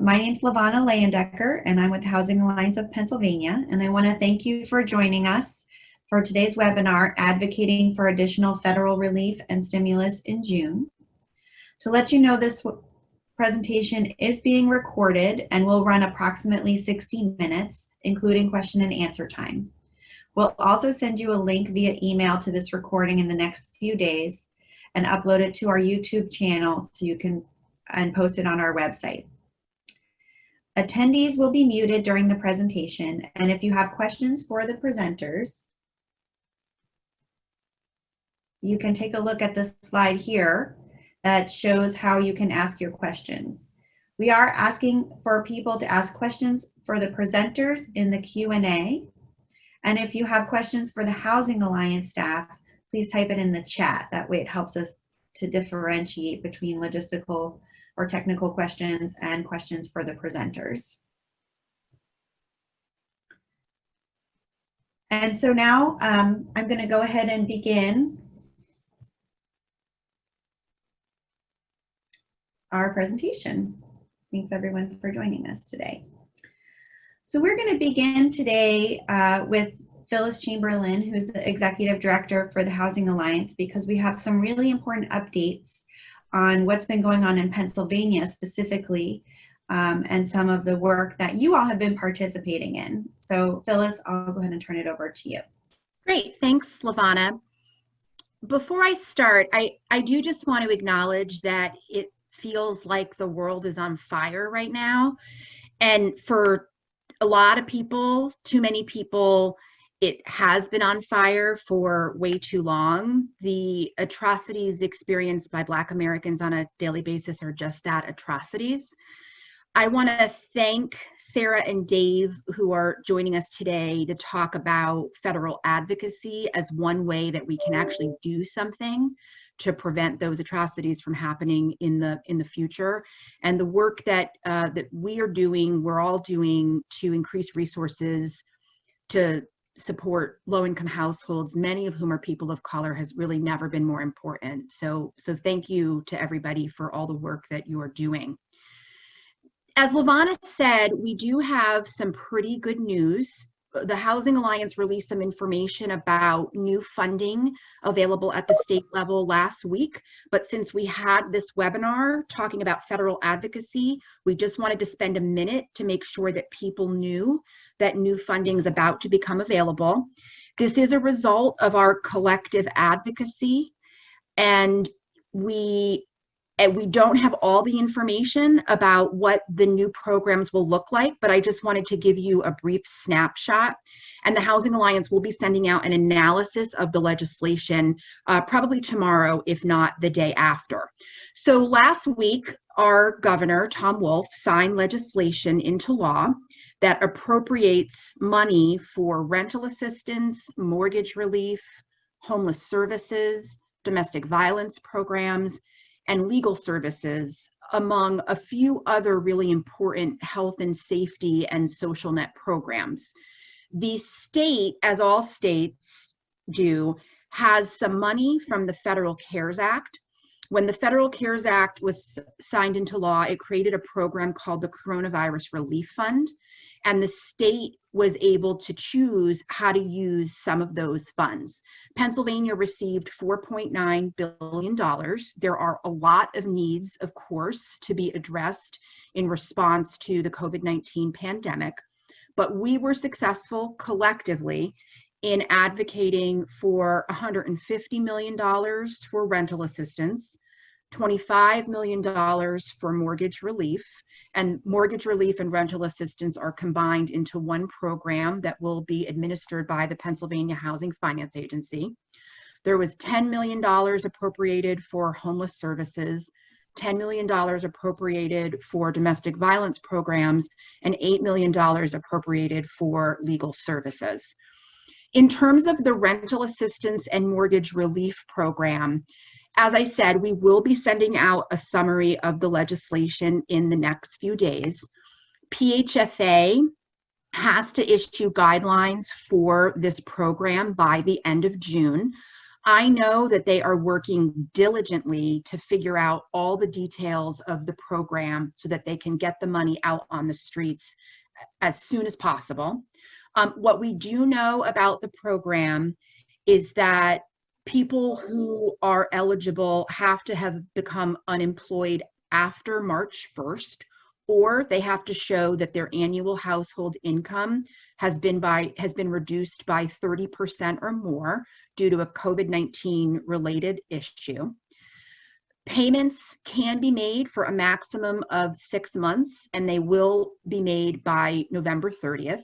My name is Lavana Leyendecker, and I'm with the Housing Alliance of Pennsylvania, and I want to thank you for joining us for today's webinar, Advocating for Additional Federal Relief and Stimulus in June. To let you know, this presentation is being recorded and will run approximately 60 minutes, including question and answer time. We'll also send you a link via email to this recording in the next few days and upload it to our YouTube channel so you can post it on our website. Attendees will be muted during the presentation, and if you have questions for the presenters, you can take a look at this slide here that shows how you can ask your questions. We are asking for people to ask questions for the presenters in the Q&A, and if you have questions for the Housing Alliance staff, please type it in the chat. That way it helps us to differentiate between logistical or technical questions and questions for the presenters. And so now I'm going to go ahead and begin our presentation. Thanks everyone for joining us today. So we're going to begin today with Phyllis Chamberlain, who's the Executive Director for the Housing Alliance, because we have some really important updates on what's been going on in Pennsylvania specifically, and some of the work that you all have been participating in. So Phyllis, I'll go ahead and turn it over to you. Great, thanks Lavana. Before I start, I do just want to acknowledge that it feels like the world is on fire right now. And for a lot of people, too many people, it has been on fire for way too long. The atrocities experienced by Black Americans on a daily basis are just that, atrocities. I want to thank Sarah and Dave, who are joining us today to talk about federal advocacy as one way that we can actually do something to prevent those atrocities from happening in the future, and the work that we are doing, we're all doing to increase resources to support low-income households, many of whom are people of color, has really never been more important. So thank you to everybody for all the work that you are doing. As Lavana said, we do have some pretty good news. The Housing Alliance released some information about new funding available at the state level last week. But since we had this webinar talking about federal advocacy, we just wanted to spend a minute to make sure that people knew that new funding is about to become available. This is a result of our collective advocacy, and we don't have all the information about what the new programs will look like, but I just wanted to give you a brief snapshot. And the Housing Alliance will be sending out an analysis of the legislation probably tomorrow, if not the day after. So last week, our governor, Tom Wolf, signed legislation into law that appropriates money for rental assistance, mortgage relief, homeless services, domestic violence programs, and legal services, among a few other really important health and safety and social net programs. The state, as all states do, has some money from the Federal CARES Act. When the Federal CARES Act was signed into law, it created a program called the Coronavirus Relief Fund, and the state was able to choose how to use some of those funds. Pennsylvania received $4.9 billion. There are a lot of needs, of course, to be addressed in response to the COVID-19 pandemic, but we were successful collectively in advocating for $150 million for rental assistance, $25 million for mortgage relief, and mortgage relief and rental assistance are combined into one program that will be administered by the Pennsylvania Housing Finance Agency. There was $10 million appropriated for homeless services, $10 million appropriated for domestic violence programs, and $8 million appropriated for legal services. In terms of the rental assistance and mortgage relief program, as I said, we will be sending out a summary of the legislation in the next few days. PHFA has to issue guidelines for this program by the end of June. I know that they are working diligently to figure out all the details of the program so that they can get the money out on the streets as soon as possible. What we do know about the program is that people who are eligible have to have become unemployed after March 1st, or they have to show that their annual household income has been reduced by 30% or more due to a COVID-19 related issue. Payments can be made for a maximum of 6 months, and they will be made by November 30th.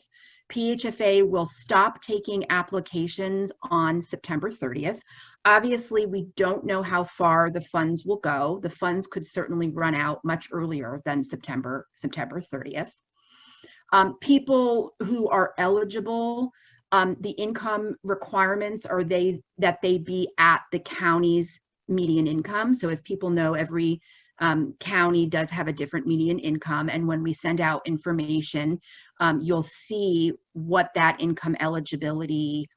PHFA will stop taking applications on September 30th. Obviously, we don't know how far the funds will go. The funds could certainly run out much earlier than September 30th. People who are eligible, the income requirements are that they be at the county's median income. So as people know, every county does have a different median income. And when we send out information, you'll see what that income eligibility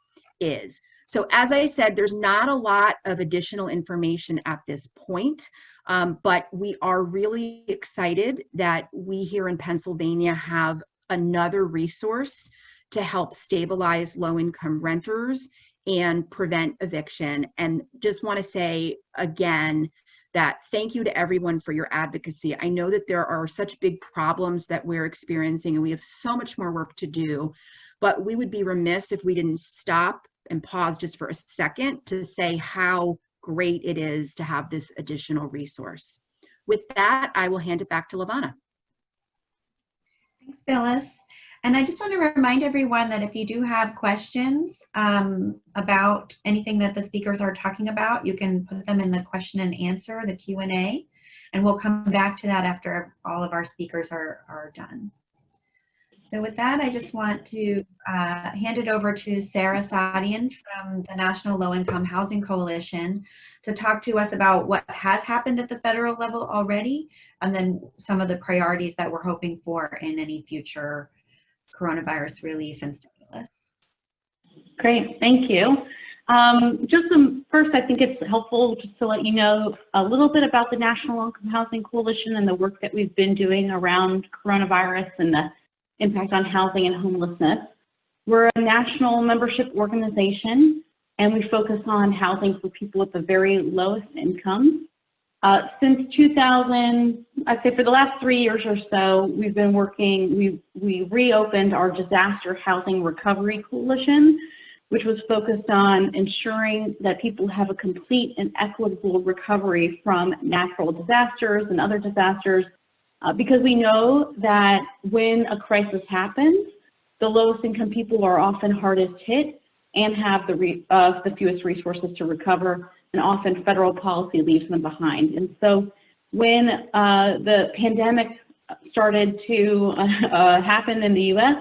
is. So as I said, there's not a lot of additional information at this point, but we are really excited that we here in Pennsylvania have another resource to help stabilize low-income renters and prevent eviction. And just want to say again that thank you to everyone for your advocacy. I know that there are such big problems that we're experiencing and we have so much more work to do, but we would be remiss if we didn't stop and pause just for a second to say how great it is to have this additional resource. With that, I will hand it back to Lavana. Thanks, Phyllis. And I just want to remind everyone that if you do have questions about anything that the speakers are talking about, you can put them in the question and answer, the Q&A, and we'll come back to that after all of our speakers are done. So with that, I just want to hand it over to Sarah Sadian from the National Low-Income Housing Coalition to talk to us about what has happened at the federal level already, and then some of the priorities that we're hoping for in any future coronavirus relief and stimulus. Great, thank you. First, I think it's helpful just to let you know a little bit about the National Low-Income Housing Coalition and the work that we've been doing around coronavirus and the impact on housing and homelessness. We're a national membership organization, and we focus on housing for people with the very lowest incomes. Since 2000, I'd say for the last 3 years or so, we've been working, we reopened our Disaster Housing Recovery Coalition, which was focused on ensuring that people have a complete and equitable recovery from natural disasters and other disasters, because we know that when a crisis happens, the lowest income people are often hardest hit and have the fewest resources to recover, and often federal policy leaves them behind. And so when the pandemic started to happen in the US,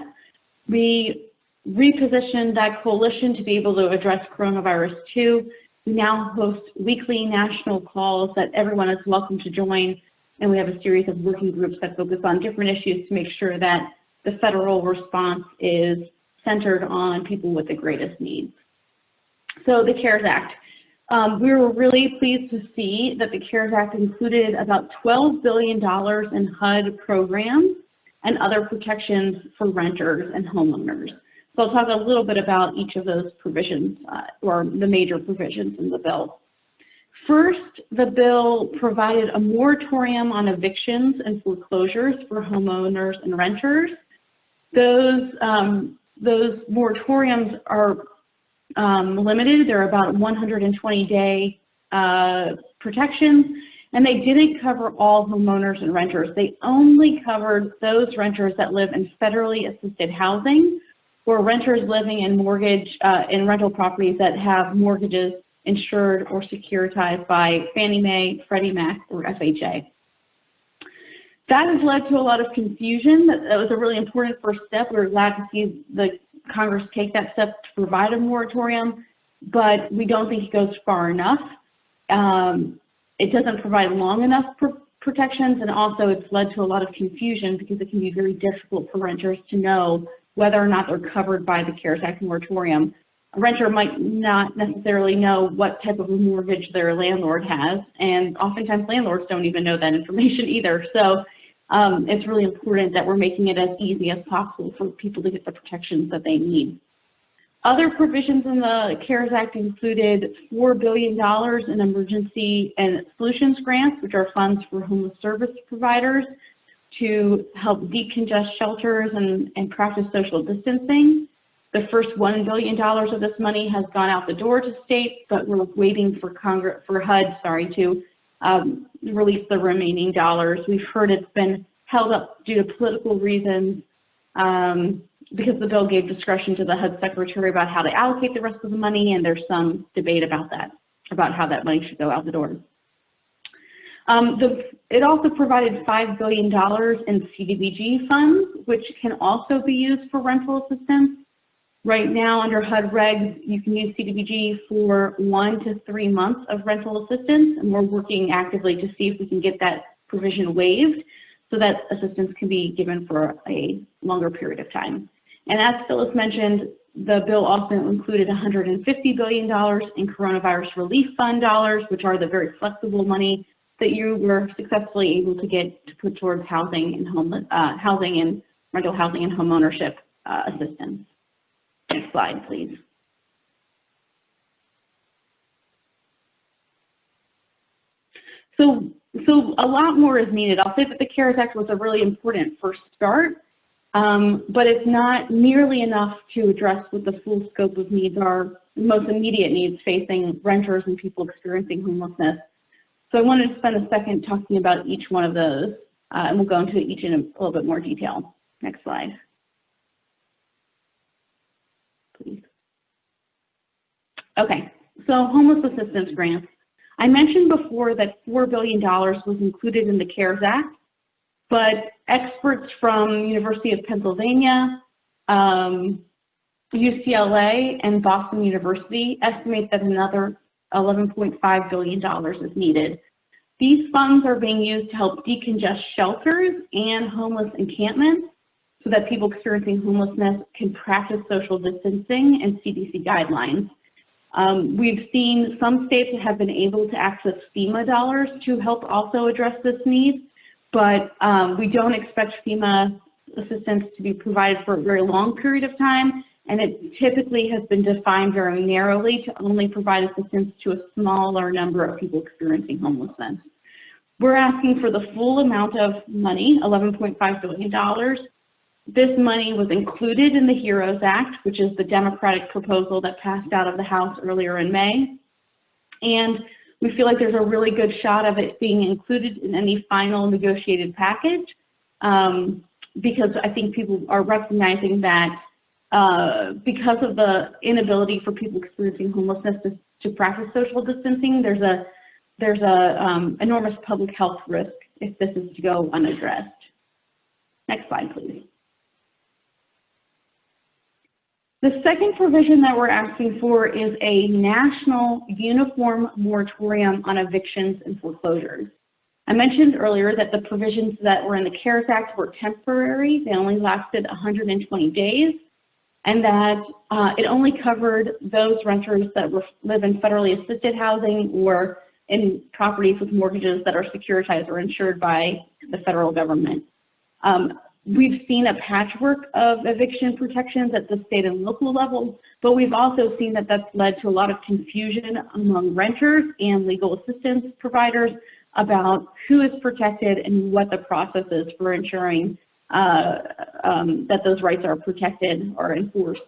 we repositioned that coalition to be able to address coronavirus too. We now host weekly national calls that everyone is welcome to join, and we have a series of working groups that focus on different issues to make sure that the federal response is centered on people with the greatest needs. So the CARES Act. We were really pleased to see that the CARES Act included about $12 billion in HUD programs and other protections for renters and homeowners. So I'll talk a little bit about each of those provisions, or the major provisions in the bill. First, the bill provided a moratorium on evictions and foreclosures for homeowners and renters. Those moratoriums are limited. They're about 120-day protections, and they didn't cover all homeowners and renters. They only covered those renters that live in federally assisted housing, or renters living in in rental properties that have mortgages insured or securitized by Fannie Mae, Freddie Mac, or FHA. That has led to a lot of confusion. That was a really important first step. We're glad to see the Congress take that step to provide a moratorium, but we don't think it goes far enough. It doesn't provide long enough protections, and also it's led to a lot of confusion because it can be very difficult for renters to know whether or not they're covered by the CARES Act moratorium. a renter might not necessarily know what type of a mortgage their landlord has, and oftentimes landlords don't even know that information either. So it's really important that we're making it as easy as possible for people to get the protections that they need. Other provisions in the CARES Act included $4 billion in emergency and solutions grants, which are funds for homeless service providers to help decongest shelters and practice social distancing. The first $1 billion of this money has gone out the door to states, but we're waiting for HUD, to release the remaining dollars. We've heard it's been held up due to political reasons because the bill gave discretion to the HUD secretary about how to allocate the rest of the money, and there's some debate about that, about how that money should go out the door. It also provided $5 billion in CDBG funds, which can also be used for rental assistance. Right now, under HUD regs, you can use CDBG for 1 to 3 months of rental assistance, and we're working actively to see if we can get that provision waived so that assistance can be given for a longer period of time. And as Phyllis mentioned, the bill also included $150 billion in coronavirus relief fund dollars, which are the very flexible money that you were successfully able to get to put towards housing and rental housing and home ownership assistance. Next slide, please. So a lot more is needed. I'll say that the CARES Act was a really important first start, but it's not nearly enough to address what the full scope of needs are, most immediate needs facing renters and people experiencing homelessness. So I wanted to spend a second talking about each one of those, and we'll go into each in a little bit more detail. Next slide, please. Okay, so homeless assistance grants. I mentioned before that $4 billion was included in the CARES Act, but experts from University of Pennsylvania, UCLA, and Boston University estimate that another $11.5 billion is needed. These funds are being used to help decongest shelters and homeless encampments so that people experiencing homelessness can practice social distancing and CDC guidelines. We've seen some states that have been able to access FEMA dollars to help also address this need, but we don't expect FEMA assistance to be provided for a very long period of time, and it typically has been defined very narrowly to only provide assistance to a smaller number of people experiencing homelessness. We're asking for the full amount of money, $11.5 billion. This money was included in the HEROES Act, which is the Democratic proposal that passed out of the House earlier in May. And we feel like there's a really good shot of it being included in any final negotiated package because I think people are recognizing that because of the inability for people experiencing homelessness to practice social distancing, there's a enormous public health risk if this is to go unaddressed. Next slide, please. The second provision that we're asking for is a national uniform moratorium on evictions and foreclosures. I mentioned earlier that the provisions that were in the CARES Act were temporary. They only lasted 120 days, and that it only covered those renters that live in federally assisted housing or in properties with mortgages that are securitized or insured by the federal government. We've seen a patchwork of eviction protections at the state and local level, but we've also seen that that's led to a lot of confusion among renters and legal assistance providers about who is protected and what the process is for ensuring that those rights are protected or enforced.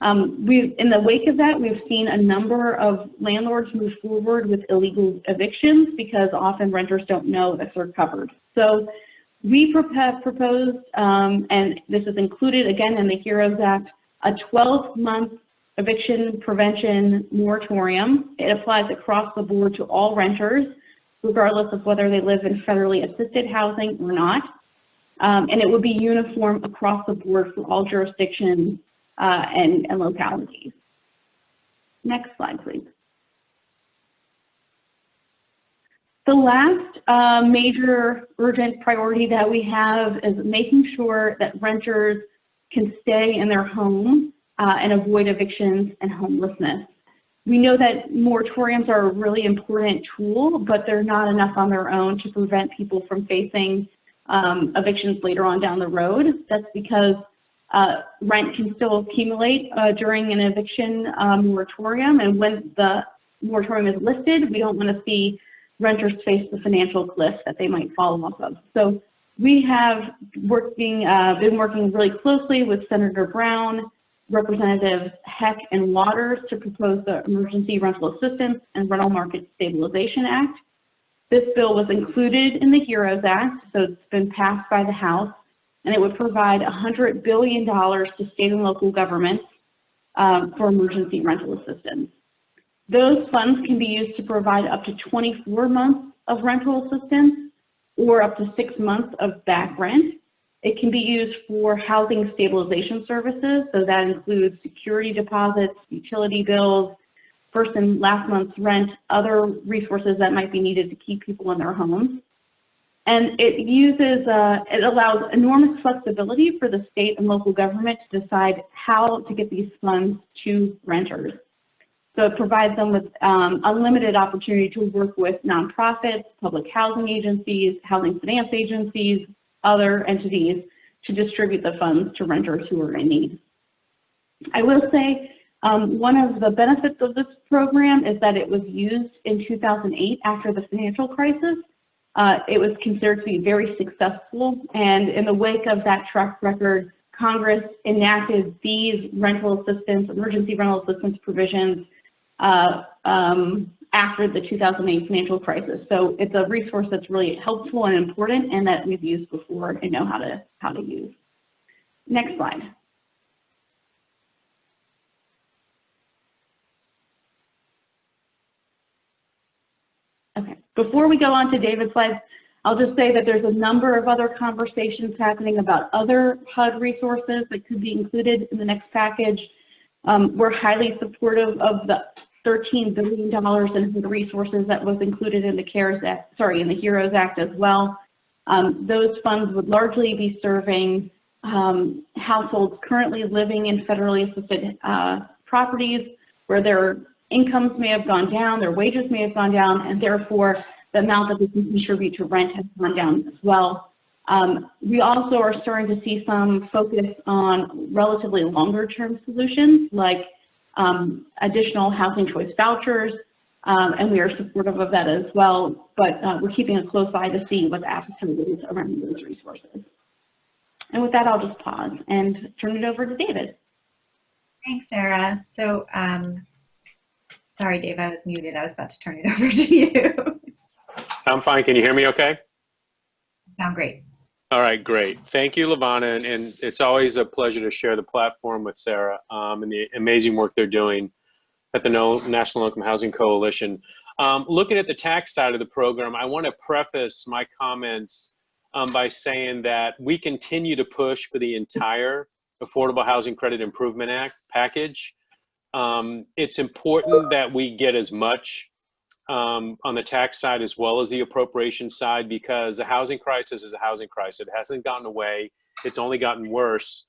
In the wake of that, we've seen a number of landlords move forward with illegal evictions because often renters don't know if they're covered. So we have proposed, and this is included again in the HEROES Act, a 12-month eviction prevention moratorium. It applies across the board to all renters, regardless of whether they live in federally assisted housing or not. And it would be uniform across the board for all jurisdictions and localities. Next slide, please. The last major urgent priority that we have is making sure that renters can stay in their home and avoid evictions and homelessness. We know that moratoriums are a really important tool, but they're not enough on their own to prevent people from facing evictions later on down the road. That's because rent can still accumulate during an eviction moratorium, and when the moratorium is lifted, we don't want to see renters face the financial cliff that they might fall off of. So we have been working really closely with Senator Brown, Representatives Heck and Waters to propose the Emergency Rental Assistance and Rental Market Stabilization Act. This bill was included in the HEROES Act, so it's been passed by the House, and it would provide $100 billion to state and local governments for emergency rental assistance. Those funds can be used to provide up to 24 months of rental assistance or up to 6 months of back rent. It can be used for housing stabilization services, so that includes security deposits, utility bills, first and last month's rent, other resources that might be needed to keep people in their homes. And it allows enormous flexibility for the state and local government to decide how to get these funds to renters. So it provides them with unlimited opportunity to work with nonprofits, public housing agencies, housing finance agencies, other entities to distribute the funds to renters who are in need. I will say one of the benefits of this program is that it was used in 2008 after the financial crisis. It was considered to be very successful, and in the wake of that track record, Congress enacted these emergency rental assistance provisions after the 2008 financial crisis. So it's a resource that's really helpful and important, and that we've used before and know how to use. Next slide. Okay, before we go on to David's slides, I'll just say that there's a number of other conversations happening about other HUD resources that could be included in the next package. We're highly supportive of the $13 billion in HUD resources that was included in the in the HEROES Act as well. Those funds would largely be serving households currently living in federally assisted properties where their incomes may have gone down, their wages may have gone down, and therefore the amount that they can contribute to rent has gone down as well. We also are starting to see some focus on relatively longer term solutions like additional housing choice vouchers, and we are supportive of that as well, but we're keeping a close eye to see what the appetite is around those resources. And with that, I'll just pause and turn it over to David. Thanks, Sarah. So, sorry, Dave, I was muted. I was about to turn it over to you. I'm fine. Can you hear me okay? Sound great. All right, great. Thank you, Lavana, and it's always a pleasure to share the platform with Sarah and the amazing work they're doing at the National Low Income Housing Coalition. Looking at the tax side of the program, I want to preface my comments by saying that we continue to push for the entire Affordable Housing Credit Improvement Act package. It's important that we get as much on the tax side as well as the appropriation side, because the housing crisis is a housing crisis. It hasn't gotten away. It's only gotten worse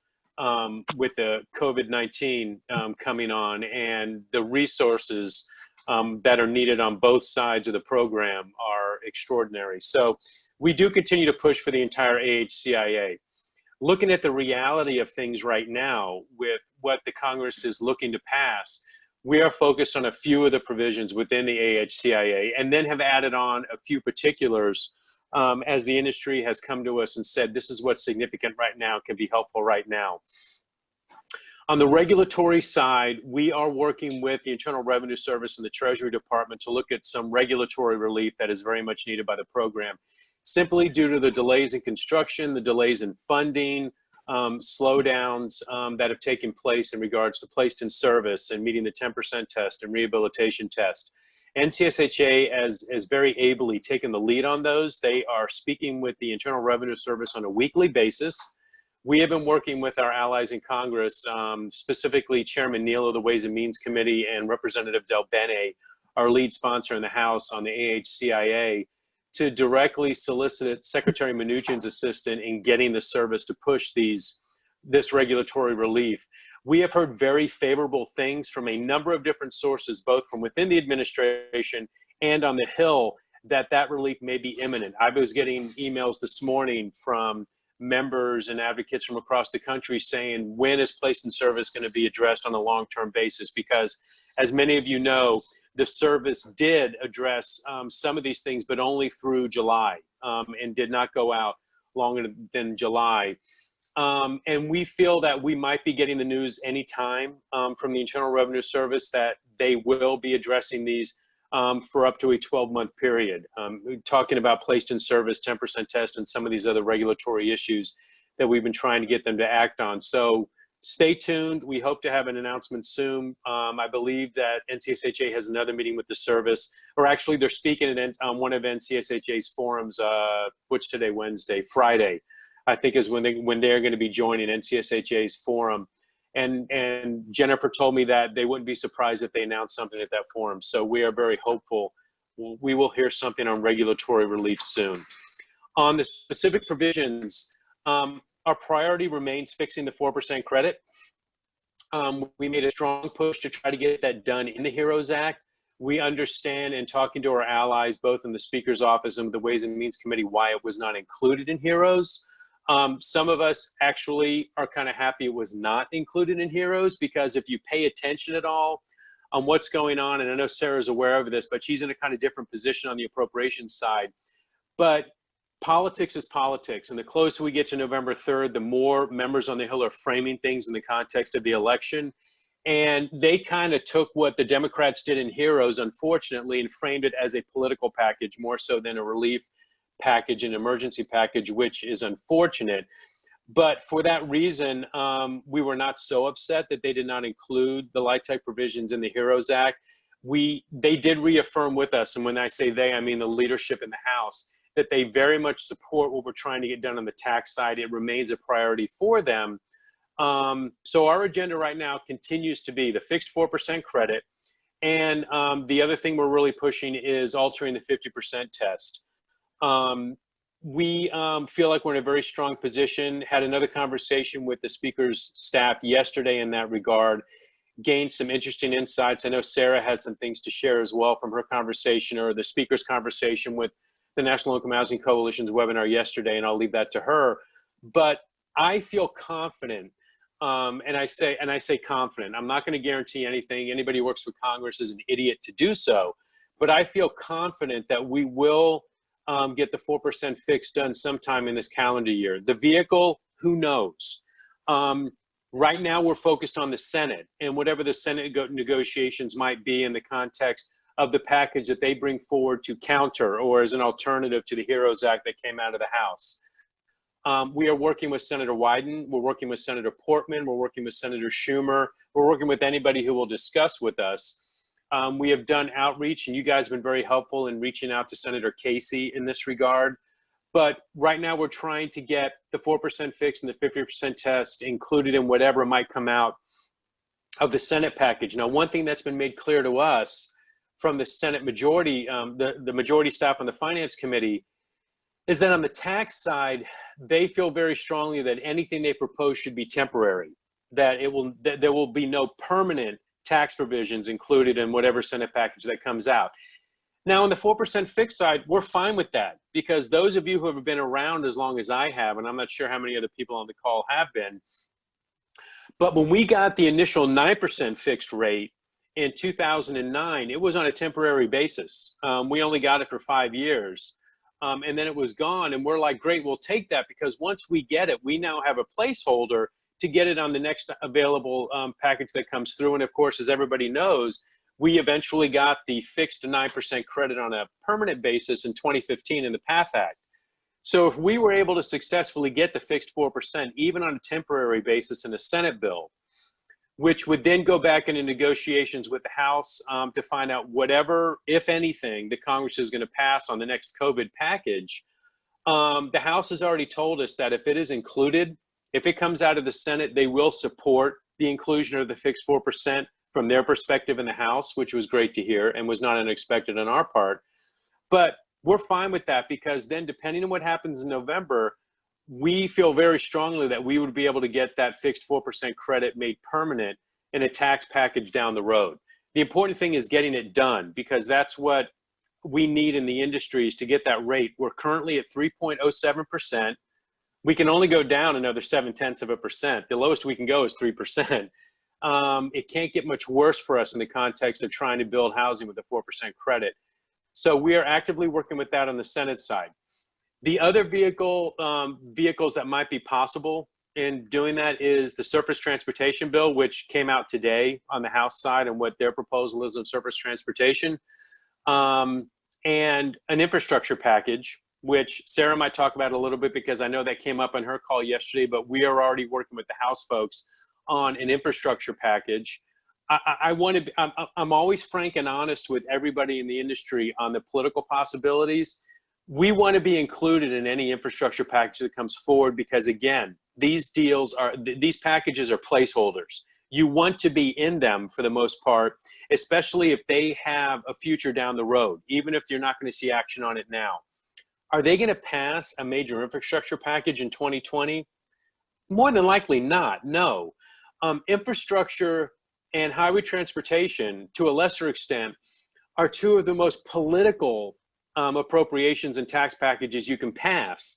with the COVID-19 coming on, and the resources that are needed on both sides of the program are extraordinary. So we do continue to push for the entire AHCIA. Looking at the reality of things right now with what the Congress is looking to pass, we are focused on a few of the provisions within the AHCIA, and then have added on a few particulars as the industry has come to us and said, this is what's significant right now, can be helpful right now. On the regulatory side, we are working with the Internal Revenue Service and the Treasury Department to look at some regulatory relief that is very much needed by the program, simply due to the delays in construction, the delays in funding, slowdowns that have taken place in regards to placed in service and meeting the 10% test and rehabilitation test. NCSHA has very ably taken the lead on those. They are speaking with the Internal Revenue Service on a weekly basis. We have been working with our allies in Congress, specifically Chairman Neal of the Ways and Means Committee and Representative Del Bene, our lead sponsor in the House on the AHCIA, to directly solicit Secretary Mnuchin's assistance in getting the service to push this regulatory relief. We have heard very favorable things from a number of different sources, both from within the administration and on the Hill, that relief may be imminent. I was getting emails this morning from members and advocates from across the country saying, when is placed in service going to be addressed on a long-term basis? Because as many of you know, the service did address some of these things, but only through July, and did not go out longer than July. And we feel that we might be getting the news anytime from the Internal Revenue Service that they will be addressing these for up to a 12-month period. Talking about placed in service, 10% test, and some of these other regulatory issues that we've been trying to get them to act on. So stay tuned. We hope to have an announcement soon. I believe that NCSHA has another meeting with the service, or actually they're speaking on one of NCSHA's forums, which today, Wednesday, Friday, I think is when they're going to be joining NCSHA's forum. And Jennifer told me that they wouldn't be surprised if they announced something at that forum. So we are very hopeful we will hear something on regulatory relief soon. On the specific provisions, our priority remains fixing the 4% credit. We made a strong push to try to get that done in the HEROES Act. We understand, in talking to our allies, both in the Speaker's office and the Ways and Means Committee, why it was not included in HEROES. Some of us actually are kind of happy it was not included in HEROES, because if you pay attention at all on what's going on, and I know Sarah's aware of this, but she's in a kind of different position on the appropriations side. But politics is politics, and the closer we get to November 3rd, the more members on the Hill are framing things in the context of the election. And they kind of took what the Democrats did in HEROES, unfortunately, and framed it as a political package more so than a relief package, an emergency package, which is unfortunate. But for that reason, we were not so upset that they did not include the LIHTC provisions in the HEROES Act. They did reaffirm with us, and when I say they, I mean the leadership in the House, that they very much support what we're trying to get done on the tax side. It remains a priority for them. So our agenda right now continues to be the fixed 4% credit. And the other thing we're really pushing is altering the 50% test. We feel like we're in a very strong position. Had another conversation with the Speaker's staff yesterday in that regard, gained some interesting insights. I know Sarah had some things to share as well from her conversation, or the Speaker's conversation with the National Income Housing Coalition's webinar yesterday, and I'll leave that to her. But I feel confident, and I say confident. I'm not going to guarantee anything. Anybody who works for Congress is an idiot to do so. But I feel confident that we will get the 4% fix done sometime in this calendar year. The vehicle, who knows? Right now, we're focused on the Senate and whatever the Senate negotiations might be in the context of the package that they bring forward to counter or as an alternative to the HEROES Act that came out of the House. We are working with Senator Wyden. We're working with Senator Portman. We're working with Senator Schumer. We're working with anybody who will discuss with us. We have done outreach, and you guys have been very helpful in reaching out to Senator Casey in this regard. But right now we're trying to get the 4% fix and the 50% test included in whatever might come out of the Senate package. Now, one thing that's been made clear to us from the Senate majority, the majority staff on the Finance Committee, is that on the tax side, they feel very strongly that anything they propose should be temporary, that there will be no permanent tax provisions included in whatever Senate package that comes out. Now, on the 4% fixed side, we're fine with that, because those of you who have been around as long as I have, and I'm not sure how many other people on the call have been, but when we got the initial 9% fixed rate in 2009, it was on a temporary basis. We only got it for 5 years, and then it was gone. And we're like, great, we'll take that, because once we get it, we now have a placeholder to get it on the next available package that comes through. And of course, as everybody knows, we eventually got the fixed 9% credit on a permanent basis in 2015 in the PATH Act. So if we were able to successfully get the fixed 4%, even on a temporary basis in a Senate bill, which would then go back into negotiations with the House to find out whatever, if anything, the Congress is going to pass on the next COVID package, the House has already told us that if it is included, if it comes out of the Senate, they will support the inclusion of the fixed 4% from their perspective in the House, which was great to hear and was not unexpected on our part. But we're fine with that, because then depending on what happens in November, we feel very strongly that we would be able to get that fixed 4% credit made permanent in a tax package down the road. The important thing is getting it done, because that's what we need in the industry, is to get that rate. We're currently at 3.07%. We can only go down another 0.7%. The lowest we can go is 3%. It can't get much worse for us in the context of trying to build housing with a 4% credit. So we are actively working with that on the Senate side. The other vehicles that might be possible in doing that is the surface transportation bill, which came out today on the House side, and what their proposal is on surface transportation, and an infrastructure package, which Sarah might talk about a little bit, because I know that came up on her call yesterday, but we are already working with the House folks on an infrastructure package. I'm always frank and honest with everybody in the industry on the political possibilities. We want to be included in any infrastructure package that comes forward, because again, these packages are placeholders. You want to be in them for the most part, especially if they have a future down the road, even if you're not going to see action on it now. Are they going to pass a major infrastructure package in 2020? More than likely not, no. Infrastructure and highway transportation, to a lesser extent, are two of the most political appropriations and tax packages you can pass.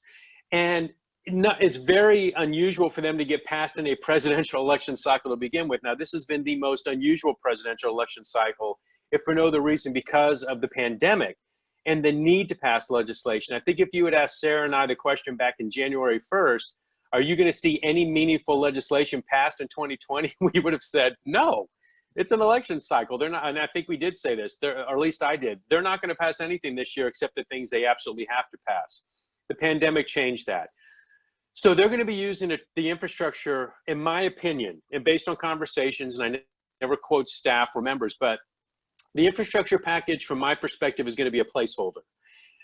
And it's very unusual for them to get passed in a presidential election cycle to begin with. Now, this has been the most unusual presidential election cycle, if for no other reason, because of the pandemic and the need to pass legislation. I think if you had asked Sarah and I the question back in January 1st, are you going to see any meaningful legislation passed in 2020? We would have said, no, it's an election cycle. They're not, and I think we did say this, or at least I did. They're not going to pass anything this year except the things they absolutely have to pass. The pandemic changed that. So they're going to be using the infrastructure, in my opinion, and based on conversations, and I never quote staff or members, but the infrastructure package, from my perspective, is going to be a placeholder.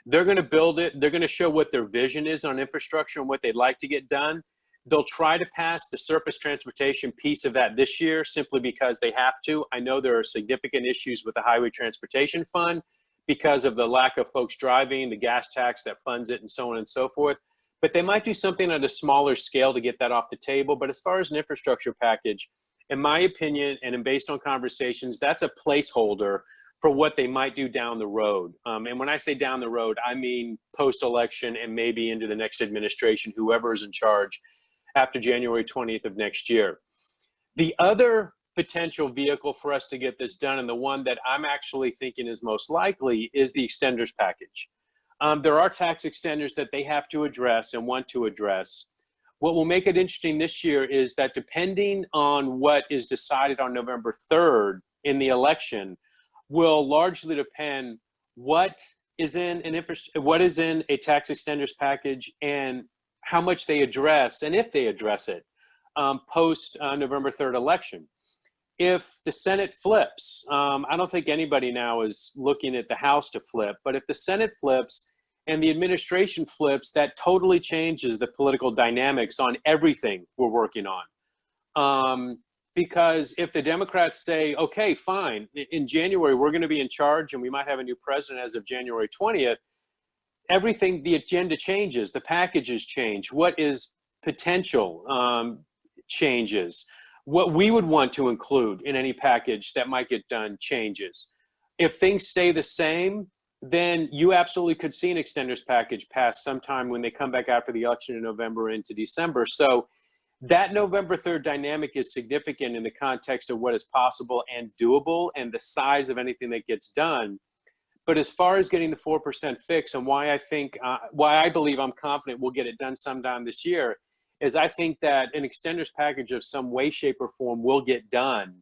They're going to build it. They're going to show what their vision is on infrastructure and what they'd like to get done. They'll try to pass the surface transportation piece of that this year, simply because they have to. I know there are significant issues with the Highway Transportation Fund because of the lack of folks driving, the gas tax that funds it, and so on and so forth. But they might do something on a smaller scale to get that off the table. But as far as an infrastructure package, in my opinion, and based on conversations, that's a placeholder for what they might do down the road. And when I say down the road, I mean post-election and maybe into the next administration, whoever is in charge after January 20th of next year. The other potential vehicle for us to get this done, and the one that I'm actually thinking is most likely, is the extenders package. There are tax extenders that they have to address and want to address. What will make it interesting this year is that depending on what is decided on November 3rd in the election, will largely depend what is in a tax extenders package and how much they address, and if they address it, post November 3rd election. If the Senate flips, I don't think anybody now is looking at the House to flip, but if the Senate flips and the administration flips, that totally changes the political dynamics on everything we're working on. Because if the Democrats say, okay, fine, in January, we're going to be in charge and we might have a new president as of January 20th, everything, the agenda changes, the packages change, what is potential changes, what we would want to include in any package that might get done changes. If things stay the same, then you absolutely could see an extenders package pass sometime when they come back after the election in November into December. So that November 3rd dynamic is significant in the context of what is possible and doable and the size of anything that gets done. But as far as getting the 4% fix, and why I believe I'm confident we'll get it done sometime this year, is I think that an extenders package of some way, shape, or form will get done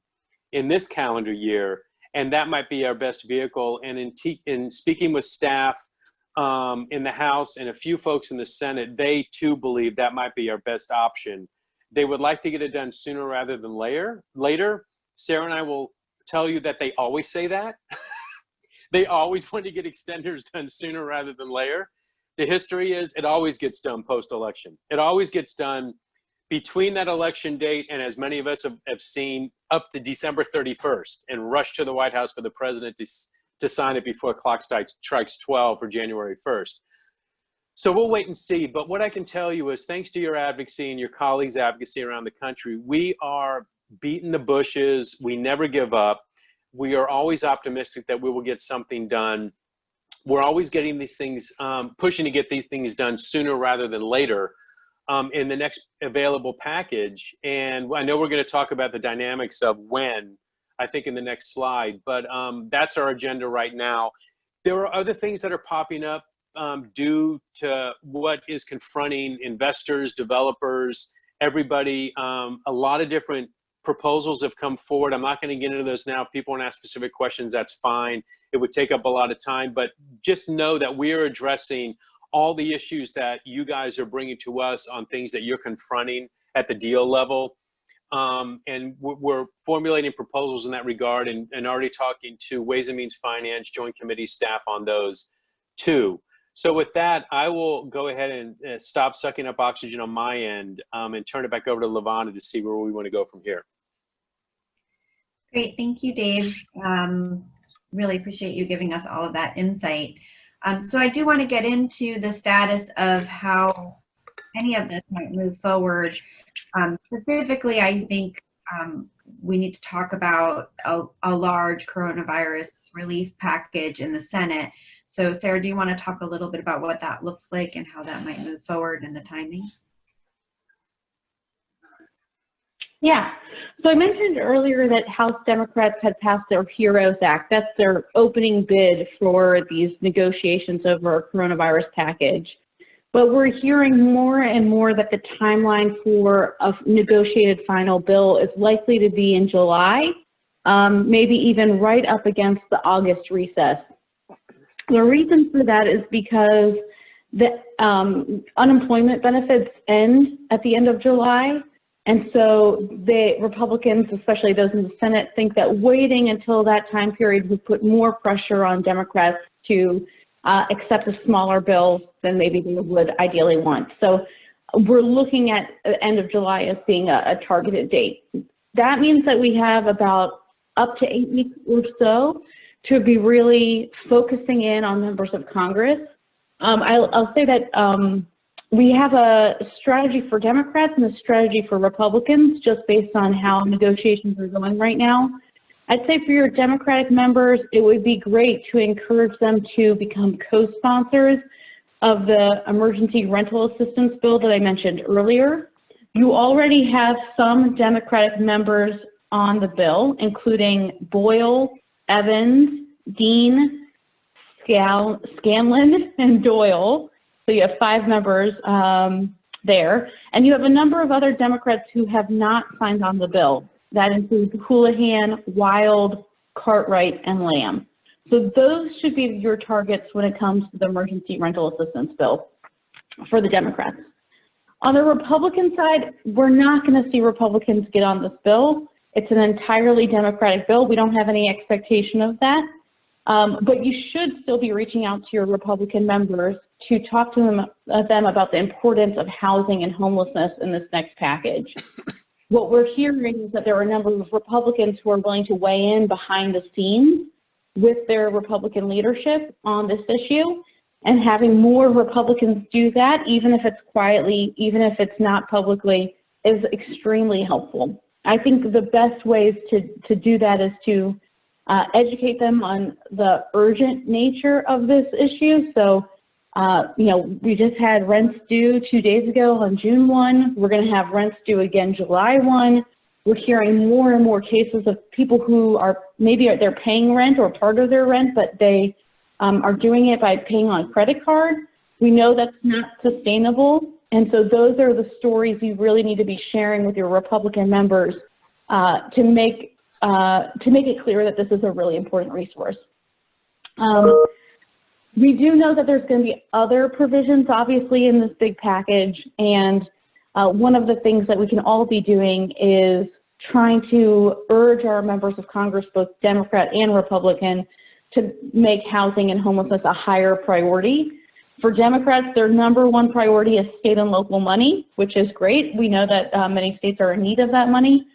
in this calendar year, and that might be our best vehicle. And in speaking with staff in the House and a few folks in the Senate, they too believe that might be our best option. They would like to get it done sooner rather than later. Sarah and I will tell you that they always say that. They always want to get extenders done sooner rather than later. The history is it always gets done post-election. It always gets done between that election date and, as many of us have seen, up to December 31st and rush to the White House for the president to sign it before clock strikes 12 for January 1st. So we'll wait and see. But what I can tell you is, thanks to your advocacy and your colleagues' advocacy around the country, we are beating the bushes. We never give up. We are always optimistic that we will get something done. We're always getting these things, pushing to get these things done sooner rather than later in the next available package. And I know we're going to talk about the dynamics of when, I think, in the next slide, but that's our agenda right now. There are other things that are popping up due to what is confronting investors, developers, everybody. A lot of different proposals have come forward. I'm not going to get into those now. If people want to ask specific questions, that's fine. It would take up a lot of time, but just know that we are addressing all the issues that you guys are bringing to us on things that you're confronting at the deal level. And we're formulating proposals in that regard and already talking to Ways and Means Finance, Joint Committee staff on those too. So with that, I will go ahead and stop sucking up oxygen on my end and turn it back over to Lavana to see where we want to go from here. Great, thank you, Dave. Really appreciate you giving us all of that insight. So I do want to get into the status of how any of this might move forward. Specifically, I think we need to talk about a large coronavirus relief package in the Senate. So Sarah, do you want to talk a little bit about what that looks like and how that might move forward and the timing? Yeah, so I mentioned earlier that House Democrats had passed their HEROES Act. That's their opening bid for these negotiations over a coronavirus package. But we're hearing more and more that the timeline for a negotiated final bill is likely to be in July, maybe even right up against the August recess. The reason for that is because the unemployment benefits end at the end of July. And so the Republicans, especially those in the Senate, think that waiting until that time period would put more pressure on Democrats to accept a smaller bill than maybe they would ideally want. So we're looking at the end of July as being a targeted date. That means that we have about up to 8 weeks or so to be really focusing in on members of Congress. I'll say that we have a strategy for Democrats and a strategy for Republicans just based on how negotiations are going right now. I'd say for your Democratic members, it would be great to encourage them to become co-sponsors of the emergency rental assistance bill that I mentioned earlier. You already have some Democratic members on the bill, including Boyle, Evans, Dean, Scanlon, and Doyle. So you have 5 members there. And you have a number of other Democrats who have not signed on the bill. That includes Houlihan, Wild, Cartwright, and Lamb. So those should be your targets when it comes to the emergency rental assistance bill for the Democrats. On the Republican side, we're not going to see Republicans get on this bill. It's an entirely Democratic bill. We don't have any expectation of that. But you should still be reaching out to your Republican members to talk to them about the importance of housing and homelessness in this next package. What we're hearing is that there are a number of Republicans who are willing to weigh in behind the scenes with their Republican leadership on this issue, and having more Republicans do that, even if it's quietly, even if it's not publicly, is extremely helpful. I think the best ways to do that is to educate them on the urgent nature of this issue. So, you know, we just had rents due 2 days ago on June 1. We're going to have rents due again July 1. We're hearing more and more cases of people who are maybe they're paying rent or part of their rent, but they are doing it by paying on credit card. We know that's not sustainable. And so those are the stories you really need to be sharing with your Republican members to make it clear that this is a really important resource. We do know that there's going to be other provisions, obviously, in this big package, and one of the things that we can all be doing is trying to urge our members of Congress, both Democrat and Republican, to make housing and homelessness a higher priority. For Democrats, their #1 priority is state and local money, which is great. We know that many states are in need of that money.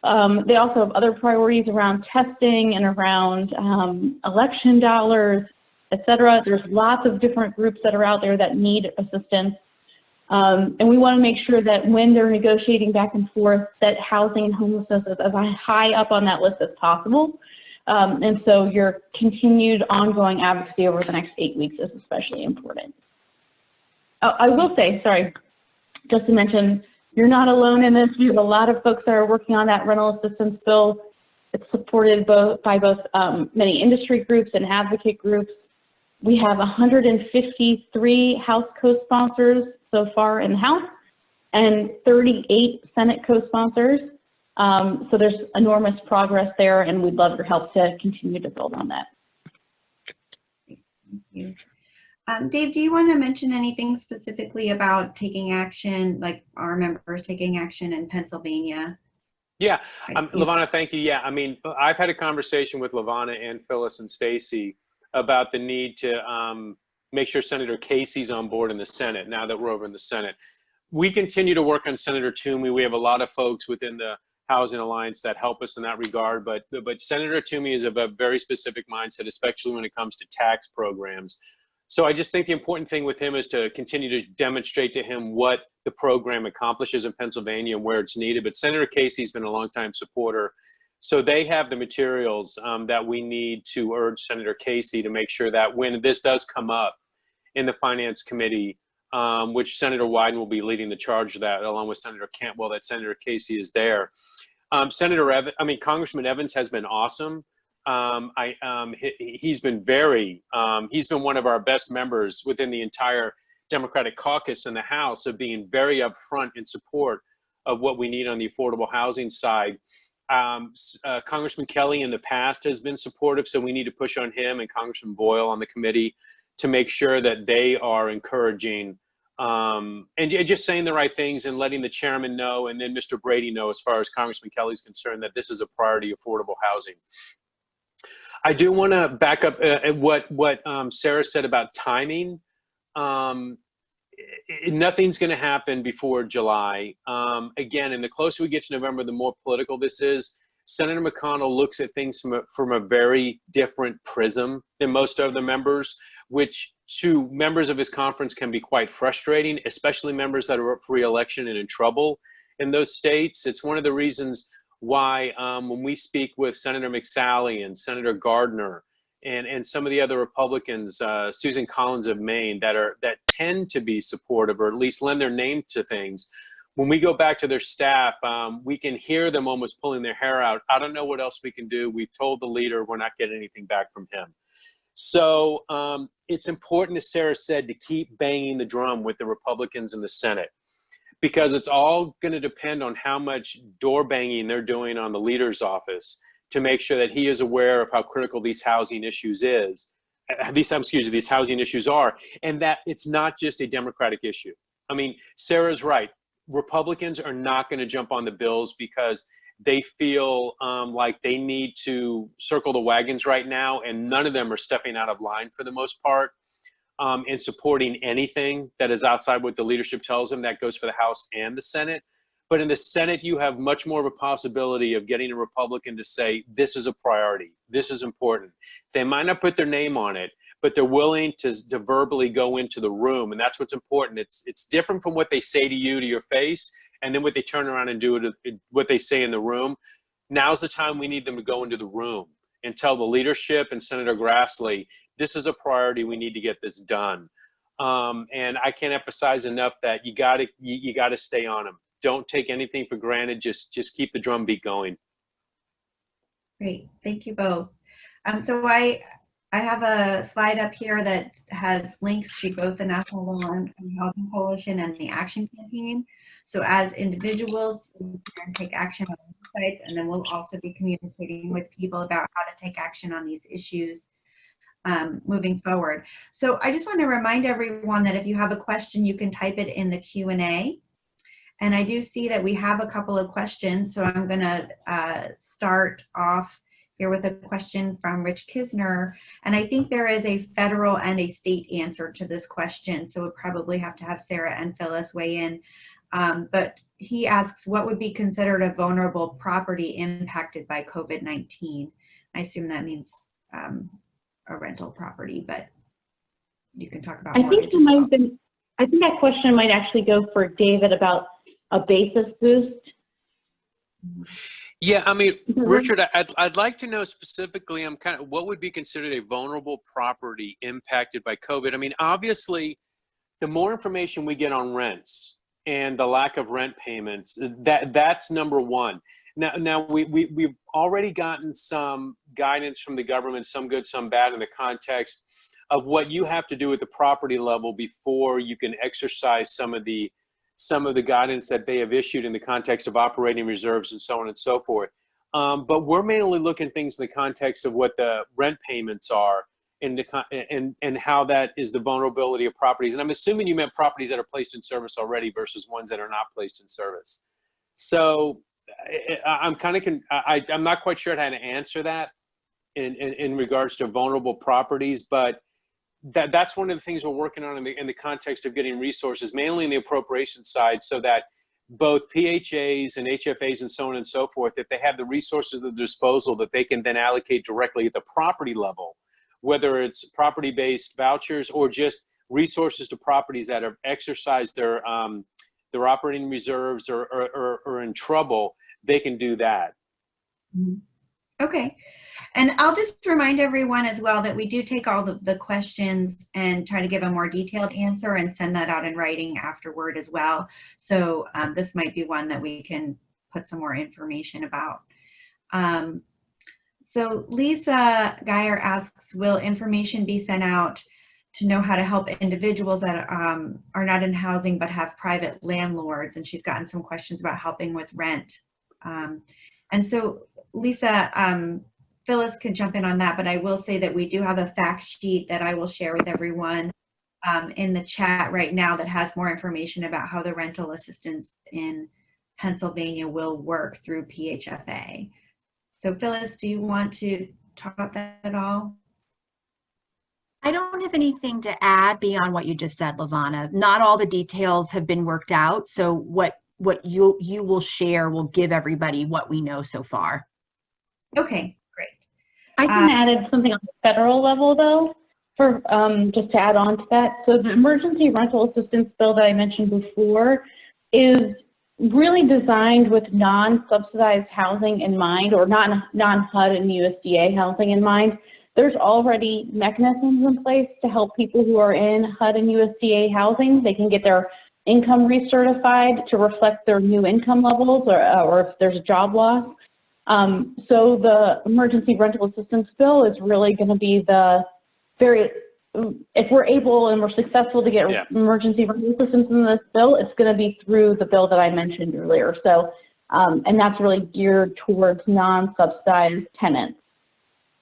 They also have other priorities around testing and around election dollars. etc. There's lots of different groups that are out there that need assistance. And we want to make sure that when they're negotiating back and forth, that housing and homelessness is as high up on that list as possible. And so your continued ongoing advocacy over the next 8 weeks is especially important. I will say, sorry, just to mention, you're not alone in this. We have a lot of folks that are working on that rental assistance bill. It's supported by both many industry groups and advocate groups. We have 153 House co-sponsors so far in the House and 38 Senate co-sponsors. So there's enormous progress there, and we'd love your help to continue to build on that. Thank you. Dave, do you want to mention anything specifically about taking action, like our members taking action in Pennsylvania? Yeah, LaVonna, thank you. Yeah, I mean, I've had a conversation with LaVonna and Phyllis and Stacy about the need to make sure Senator Casey's on board in the Senate now that we're over in the Senate. We continue to work on Senator Toomey. We have a lot of folks within the Housing Alliance that help us in that regard, but Senator Toomey is of a very specific mindset, especially when it comes to tax programs. So I just think the important thing with him is to continue to demonstrate to him what the program accomplishes in Pennsylvania and where it's needed. But Senator Casey's been a longtime supporter. So they have the materials that we need to urge Senator Casey to make sure that when this does come up in the Finance Committee, which Senator Wyden will be leading the charge of that, along with Senator Cantwell, that Senator Casey is there. Congressman Evans has been awesome. He's been he's been one of our best members within the entire Democratic caucus in the House of being very upfront in support of what we need on the affordable housing side. Congressman Kelly in the past has been supportive, so we need to push on him and Congressman Boyle on the committee to make sure that they are encouraging and just saying the right things and letting the chairman know and then Mr. Brady know, as far as Congressman Kelly's concerned, that this is a priority affordable housing. I do want to back up at what Sarah said about timing. Nothing's going to happen before July. Again, and the closer we get to November, the more political this is. Senator McConnell looks at things from a very different prism than most other members, which to members of his conference can be quite frustrating, especially members that are up for re-election and in trouble in those states. It's one of the reasons why when we speak with Senator McSally and Senator Gardner and some of the other Republicans, Susan Collins of Maine, that tend to be supportive or at least lend their name to things, when we go back to their staff, we can hear them almost pulling their hair out. I don't know what else we can do. We've told the leader we're not getting anything back from him. So it's important, as Sarah said, to keep banging the drum with the Republicans in the Senate, because it's all going to depend on how much door banging they're doing on the leader's office to make sure that he is aware of how critical these housing issues these housing issues are, and that it's not just a Democratic issue. I mean, Sarah's right. Republicans are not going to jump on the bills because they feel like they need to circle the wagons right now, and none of them are stepping out of line for the most part in supporting anything that is outside what the leadership tells them. That goes for the House and the Senate. But in the Senate, you have much more of a possibility of getting a Republican to say, this is a priority, this is important. They might not put their name on it, but they're willing to verbally go into the room, and that's what's important. It's different from what they say to you to your face, and then what they turn around and do what they say in the room. Now's the time we need them to go into the room and tell the leadership and Senator Grassley, this is a priority, we need to get this done. And I can't emphasize enough that you gotta stay on them. Don't take anything for granted, just keep the drumbeat going. Great, thank you both. So I have a slide up here that has links to both the National Low-Income Housing Coalition and the Action Campaign. So as individuals, we can take action on websites, and then we'll also be communicating with people about how to take action on these issues moving forward. So I just want to remind everyone that if you have a question, you can type it in the Q&A. And I do see that we have a couple of questions, so I'm going to start off here with a question from Rich Kisner. And I think there is a federal and a state answer to this question, so we'll probably have to have Sarah and Phyllis weigh in. But he asks, what would be considered a vulnerable property impacted by COVID-19? I assume that means a rental property, but you can talk about I think mortgage it as might well. have been, I think that question might actually go for David about a basis boost. Yeah, I mean, Is that right? Richard, I'd like to know specifically, what would be considered a vulnerable property impacted by COVID? I mean, obviously, the more information we get on rents and the lack of rent payments, that's number one. Now we've already gotten some guidance from the government, some good, some bad, in the context of what you have to do at the property level before you can exercise some of the guidance that they have issued in the context of operating reserves and so on and so forth. But we're mainly looking at things in the context of what the rent payments are and how that is the vulnerability of properties. And I'm assuming you meant properties that are placed in service already versus ones that are not placed in service. So I'm I'm not quite sure how to answer that in regards to vulnerable properties, but that's one of the things we're working on in the context of getting resources, mainly in the appropriation side, so that both PHAs and HFAs and so on and so forth, if they have the resources at their disposal that they can then allocate directly at the property level, whether it's property-based vouchers or just resources to properties that have exercised their operating reserves or are in trouble, they can do that. Okay. And I'll just remind everyone as well that we do take all the questions and try to give a more detailed answer and send that out in writing afterward as well. So this might be one that we can put some more information about. So Lisa Geyer asks, will information be sent out to know how to help individuals that are not in housing but have private landlords? And she's gotten some questions about helping with rent. And so Lisa, Phyllis could jump in on that, but I will say that we do have a fact sheet that I will share with everyone in the chat right now that has more information about how the rental assistance in Pennsylvania will work through PHFA. So Phyllis, do you want to talk about that at all? I don't have anything to add beyond what you just said, Lavana. Not all the details have been worked out, so what you will share will give everybody what we know so far. Okay, great. I can add something on the federal level, though, for just to add on to that. So the emergency rental assistance bill that I mentioned before is really designed with non-subsidized housing in mind, or non-HUD and USDA housing in mind. There's already mechanisms in place to help people who are in HUD and USDA housing. They can get their income recertified to reflect their new income levels, or if there's a job loss. So the emergency rental assistance bill is really going to be if we're able and we're successful to get emergency rental assistance in this bill, it's going to be through the bill that I mentioned earlier. So, and that's really geared towards non-subsidized tenants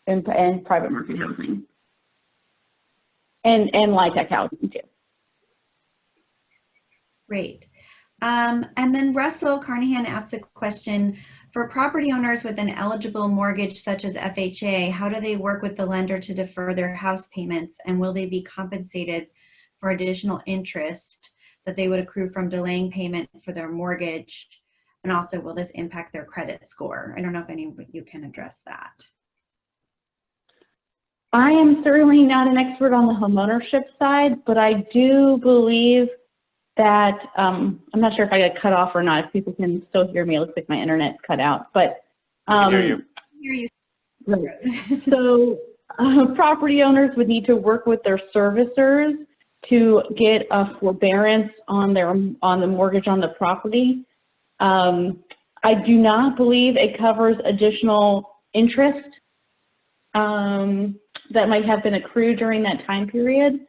and private market housing and LIHTC housing too. Great. And then Russell Carnahan asked a question, for property owners with an eligible mortgage such as FHA, how do they work with the lender to defer their house payments, and will they be compensated for additional interest that they would accrue from delaying payment for their mortgage? And also, will this impact their credit score? I don't know if any of you can address that. I am certainly not an expert on the homeownership side, but I do believe that, I'm not sure if I got cut off or not, if people can still hear me. It looks like my internet cut out, but I can hear you. Hear you. Right. So property owners would need to work with their servicers to get a forbearance on the mortgage on the property. I do not believe it covers additional interest that might have been accrued during that time period.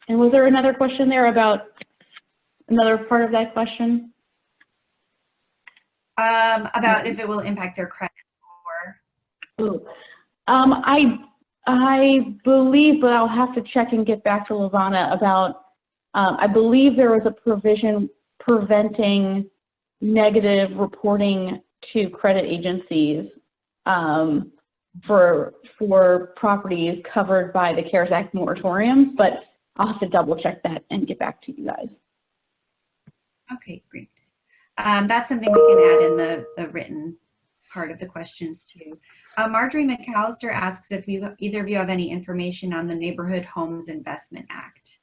And was there another question there about another part of that question? About if it will impact their credit score. I believe, but I'll have to check and get back to Lavana about, I believe there was a provision preventing negative reporting to credit agencies for properties covered by the CARES Act moratorium, but I'll have to double check that and get back to you guys. Okay, great. That's something we can add in the written part of the questions too. Marjorie McAllister asks if either of you have any information on the Neighborhood Homes Investment Act.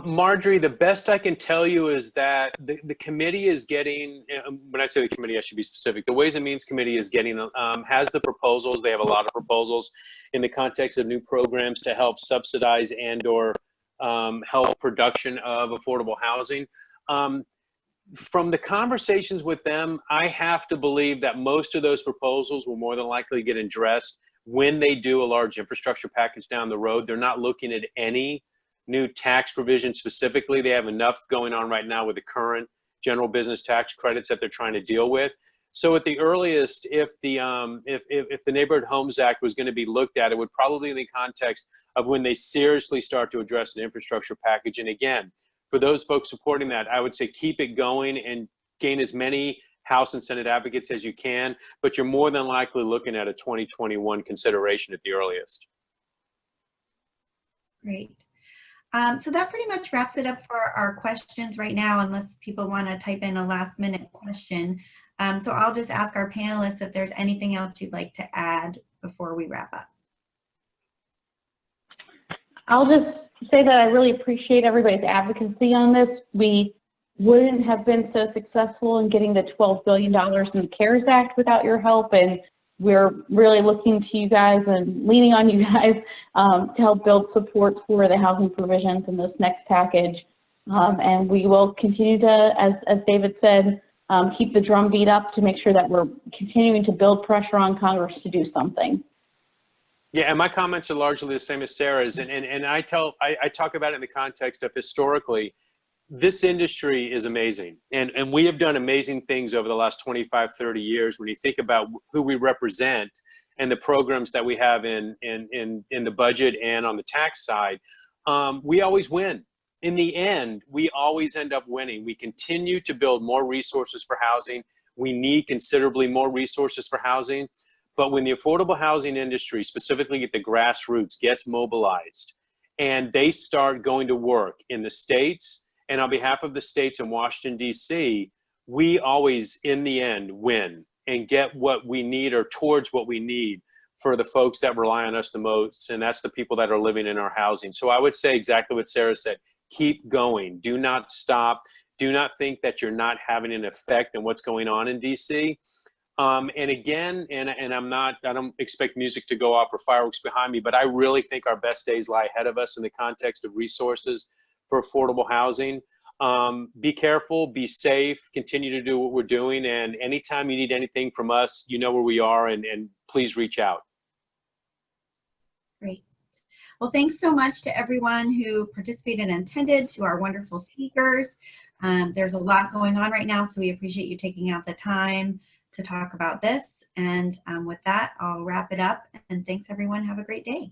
Marjorie, the best I can tell you is that the committee is getting, when I say the committee, I should be specific. The Ways and Means Committee is getting, has the proposals. They have a lot of proposals in the context of new programs to help subsidize and or help production of affordable housing. From the conversations with them, I have to believe that most of those proposals will more than likely get addressed when they do a large infrastructure package down the road. They're not looking at any new tax provision specifically. They have enough going on right now with the current general business tax credits that they're trying to deal with. So at the earliest, if the Neighborhood Homes Act was going to be looked at, it would probably be in the context of when they seriously start to address an infrastructure package. And again, for those folks supporting that, I would say keep it going and gain as many House and Senate advocates as you can, but you're more than likely looking at a 2021 consideration at the earliest. Great. So that pretty much wraps it up for our questions right now, unless people want to type in a last minute question. So I'll just ask our panelists if there's anything else you'd like to add before we wrap up. I'll just say that I really appreciate everybody's advocacy on this. We wouldn't have been so successful in getting the $12 billion in the CARES Act without your help, and we're really looking to you guys and leaning on you guys to help build support for the housing provisions in this next package. And we will continue to, as David said, keep the drumbeat up to make sure that we're continuing to build pressure on Congress to do something. Yeah, and my comments are largely the same as Sarah's, and I talk about it in the context of historically, this industry is amazing, and we have done amazing things over the last 25, 30 years. When you think about who we represent and the programs that we have in the budget and on the tax side, we always win. In the end, we always end up winning. We continue to build more resources for housing. We need considerably more resources for housing. But when the affordable housing industry, specifically at the grassroots, gets mobilized and they start going to work in the states and on behalf of the states in Washington, D.C., we always, in the end, win and get what we need or towards what we need for the folks that rely on us the most, and that's the people that are living in our housing. So I would say exactly what Sarah said. Keep going. Do not stop. Do not think that you're not having an effect on what's going on in D.C., and again, I don't expect music to go off or fireworks behind me, but I really think our best days lie ahead of us in the context of resources for affordable housing. Be careful, be safe, continue to do what we're doing. And anytime you need anything from us, you know where we are, and please reach out. Great. Well, thanks so much to everyone who participated and attended, to our wonderful speakers. There's a lot going on right now, so we appreciate you taking out the time to talk about this. And with that, I'll wrap it up. And thanks, everyone. Have a great day.